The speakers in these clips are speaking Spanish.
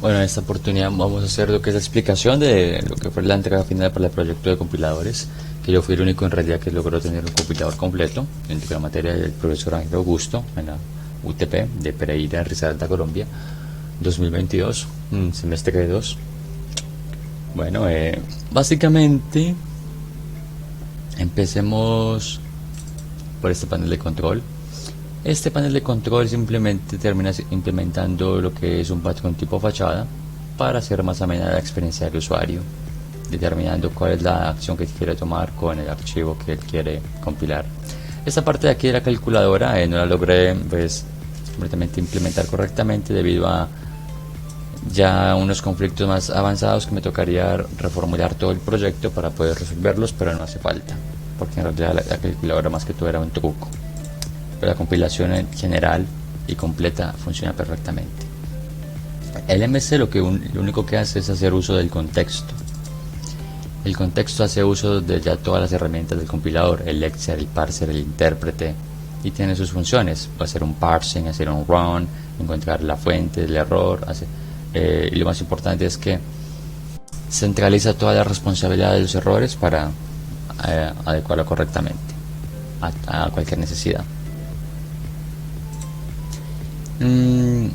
Bueno, en esta oportunidad vamos a hacer lo que es la explicación de lo que fue la entrega final para el proyecto de compiladores, que yo fui el único en realidad que logró tener un compilador completo, entre la materia del profesor Ángel Augusto, en la UTP de Pereira, Risaralda, Colombia, 2022, semestre 2. Bueno, básicamente empecemos por este panel de control. Este panel de control simplemente termina implementando lo que es un patrón tipo fachada para hacer más amena la experiencia del usuario, determinando cuál es la acción que quiere tomar con el archivo que él quiere compilar. Esta parte de aquí de la calculadora no la logré pues completamente implementar correctamente debido a ya unos conflictos más avanzados que me tocaría reformular todo el proyecto para poder resolverlos, pero no hace falta, porque en realidad la calculadora más que todo era un truco. Pero la compilación en general y completa funciona perfectamente. El MC lo único que hace es hacer uso del contexto. El contexto hace uso de ya todas las herramientas del compilador, el lexer, el parser, el intérprete, y tiene sus funciones. Va a hacer un parsing, hacer un run, encontrar la fuente del error, y lo más importante es que centraliza toda la responsabilidad de los errores para adecuarlo correctamente a cualquier necesidad.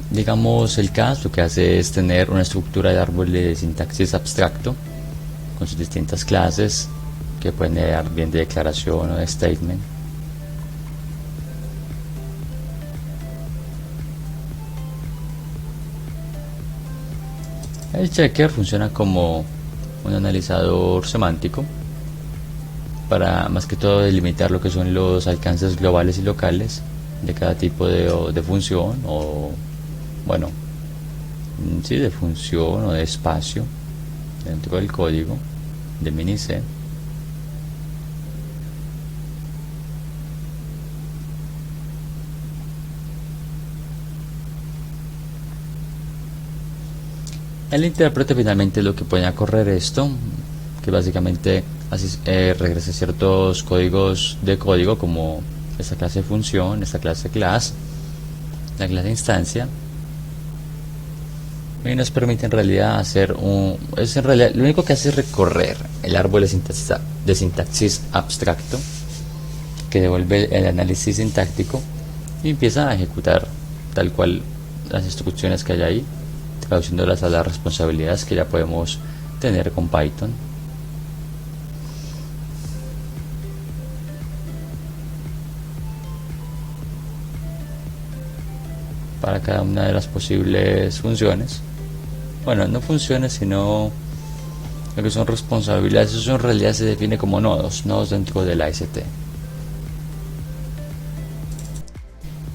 Digamos, el CAS lo que hace es tener una estructura de árbol de sintaxis abstracto con sus distintas clases que pueden dar bien de declaración o de statement. El checker funciona como un analizador semántico para más que todo delimitar lo que son los alcances globales y locales de cada tipo de función o bueno, sí, de función o de espacio dentro del código de mini-C. El intérprete finalmente es lo que pone a correr esto, que básicamente regresa ciertos códigos de código como esta clase de función, esta clase class, la clase instancia, y nos permite en realidad hacer lo único que hace es recorrer el árbol de sintaxis abstracto que devuelve el análisis sintáctico y empieza a ejecutar tal cual las instrucciones que hay ahí, traduciéndolas a las responsabilidades que ya podemos tener con Python. Para cada una de las posibles funciones, bueno, no funciones sino lo que son responsabilidades. Eso en realidad se define como nodos dentro de la AST.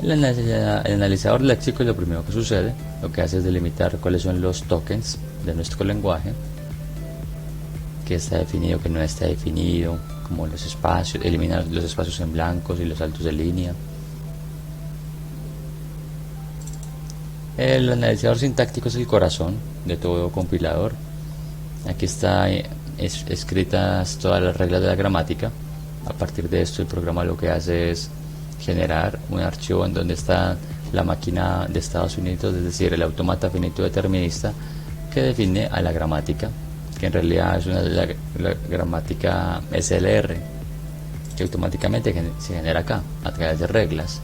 El analizador léxico, lo primero que sucede, lo que hace es delimitar cuáles son los tokens de nuestro lenguaje, que está definido, que no está definido, como los espacios, eliminar los espacios en blancos y los saltos de línea. El analizador sintáctico es el corazón de todo compilador. Aquí está escritas todas las reglas de la gramática. A partir de esto el programa lo que hace es generar un archivo en donde está la máquina de estados finitos, es decir, el autómata finito determinista que define a la gramática, que en realidad es la gramática SLR, que automáticamente se genera acá a través de reglas.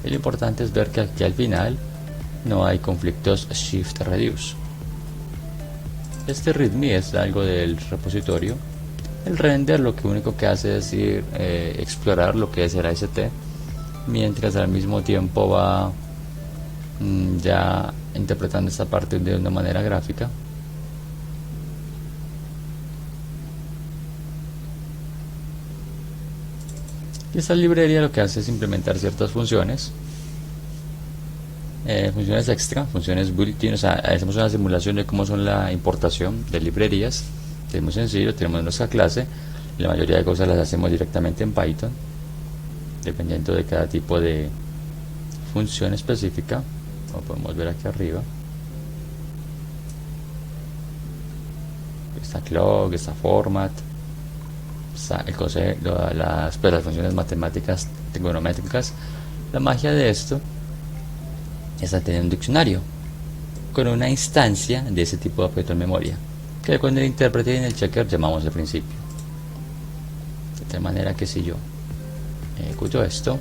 Y lo importante es ver que aquí al final no hay conflictos shift reduce. Este readme es algo del repositorio. El render lo que único que hace es explorar lo que es el AST, mientras al mismo tiempo va ya interpretando esta parte de una manera gráfica. Y esta librería lo que hace es implementar ciertas funciones, funciones extra, funciones built-in. O sea, hacemos una simulación de cómo son la importación de librerías. Es muy sencillo, tenemos nuestra clase y la mayoría de cosas las hacemos directamente en Python, dependiendo de cada tipo de función específica, como podemos ver aquí arriba. Está clock, está format, las funciones matemáticas trigonométricas. La magia de esto es tener un diccionario. con una instancia de ese tipo de objeto en memoria, que con el intérprete y en el checker llamamos al principio. De tal manera que si yo ejecuto esto,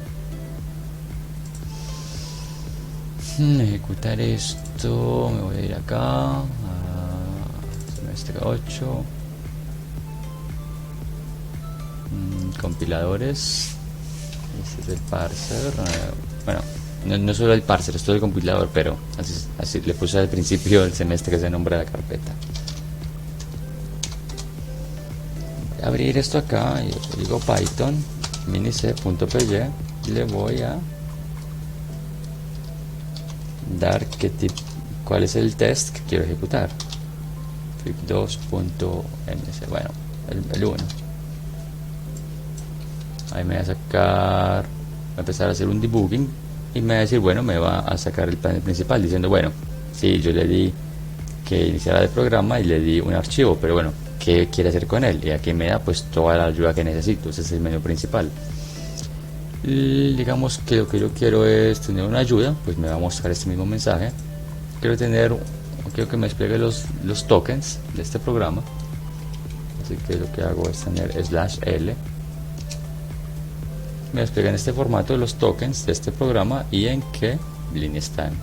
ejecutar esto, me voy a ir acá a semestre 8, compiladores, este es el parser, bueno, no solo el parser, es todo el compilador, pero así le puse al principio del semestre ese nombre de la carpeta. Abrir esto acá y digo Python minic.py y le voy a dar cuál es el test que quiero ejecutar. Fig2.ms, bueno, el 1. Ahí me va a sacar, va a empezar a hacer un debugging y me va a decir, bueno, me va a sacar el panel principal diciendo, bueno, sí, yo le di que iniciara el programa y le di un archivo, pero bueno, ¿qué quiere hacer con él? Y aquí me da pues toda la ayuda que necesito. Ese es el menú principal. Y digamos que lo que yo quiero es tener una ayuda, pues me va a mostrar este mismo mensaje. Quiero que me despliegue los tokens de este programa, así que lo que hago es tener /l. Me despliega en este formato los tokens de este programa y en qué línea están.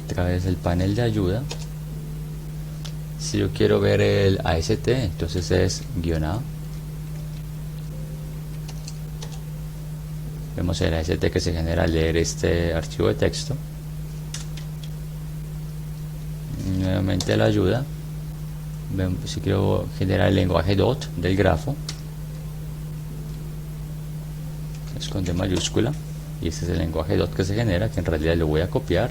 Otra vez el panel de ayuda. Si yo quiero ver el AST, entonces es -A. Vemos el AST que se genera al leer este archivo de texto. Nuevamente la ayuda. Si quiero generar el lenguaje DOT del grafo, es con D mayúscula, y este es el lenguaje DOT que se genera, que en realidad lo voy a copiar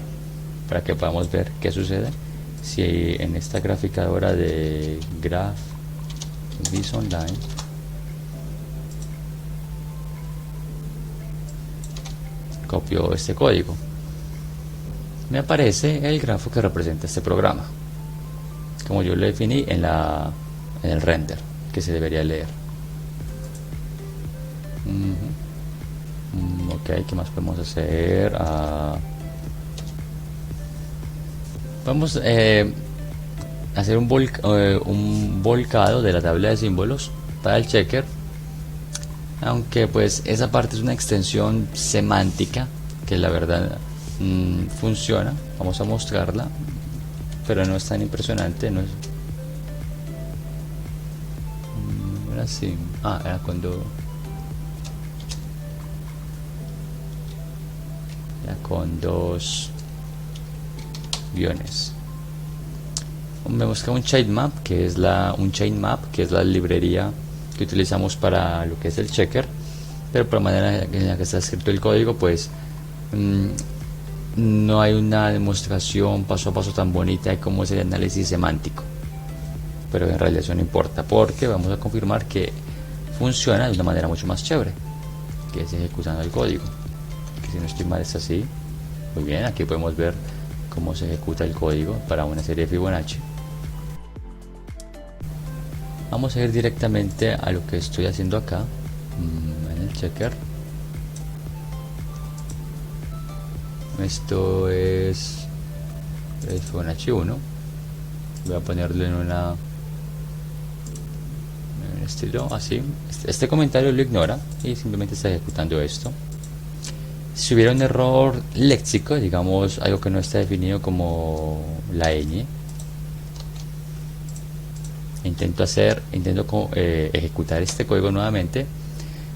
para que podamos ver qué sucede si en esta graficadora de Graph Viz Online copio este código. Me aparece el grafo que representa este programa, como yo lo definí en el render que se debería leer. Ok, ¿qué más podemos hacer? Vamos a hacer un volcado de la tabla de símbolos para el checker, aunque pues esa parte es una extensión semántica que la verdad funciona. Vamos a mostrarla, pero no es tan impresionante. No es, era así. Era con dos guiones. Vemos que un chain map, que es la librería que utilizamos para lo que es el checker, pero por la manera en la que está escrito el código, pues no hay una demostración paso a paso tan bonita de cómo es el análisis semántico, pero en realidad eso no importa, porque vamos a confirmar que funciona de una manera mucho más chévere, que es ejecutando el código, que si no estoy mal es así. Muy bien, aquí podemos ver cómo se ejecuta el código para una serie de Fibonacci. Vamos a ir directamente a lo que estoy haciendo acá en el checker. Esto es el Fibonacci 1. Voy a ponerlo en un estilo así. Este comentario lo ignora y simplemente está ejecutando esto. Si hubiera un error léxico, digamos algo que no está definido como la ñ, intento ejecutar este código nuevamente,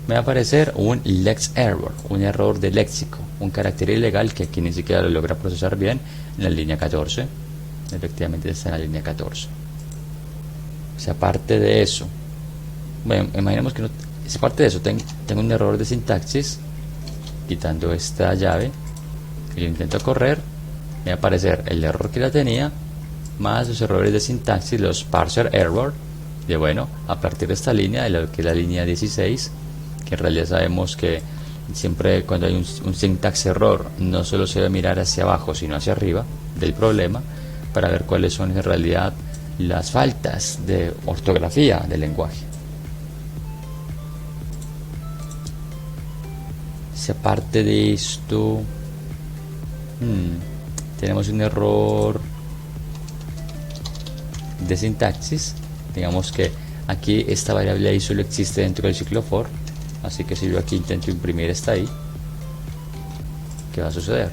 me va a aparecer un lex error, un error de léxico, un carácter ilegal que aquí ni siquiera lo logra procesar bien en la línea 14. Efectivamente está en la línea 14. O sea, aparte de eso, bueno, imaginemos que no, aparte de eso tengo un error de sintaxis. Quitando esta llave y lo intento correr, me va a aparecer el error que la tenía más los errores de sintaxis, los parser error, de bueno, a partir de esta línea, de lo que es la línea 16, que en realidad sabemos que siempre cuando hay un syntax error no solo se debe mirar hacia abajo sino hacia arriba del problema para ver cuáles son en realidad las faltas de ortografía del lenguaje. Si aparte de esto tenemos un error de sintaxis, digamos que aquí esta variable ahí solo existe dentro del ciclo for, así que si yo aquí intento imprimir esta ahí, ¿qué va a suceder?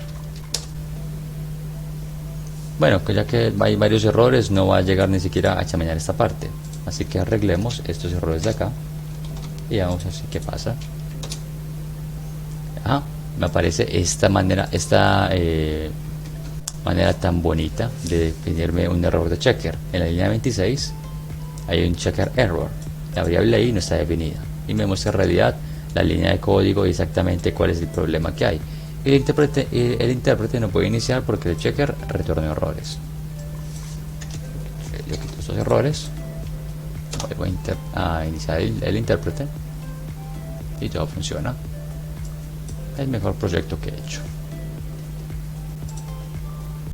Bueno, que ya que hay varios errores, no va a llegar ni siquiera a examinar esta parte, así que arreglemos estos errores de acá y vamos a ver qué pasa. Me aparece esta manera, manera tan bonita de definirme un error de checker. En la línea 26 hay un checker error, la variable ahí no está definida y me muestra en realidad la línea de código y exactamente cuál es el problema que hay. El intérprete no puede iniciar porque el checker retorna errores. Yo quito estos errores, vuelvo a iniciar el intérprete y todo funciona. El mejor proyecto que he hecho.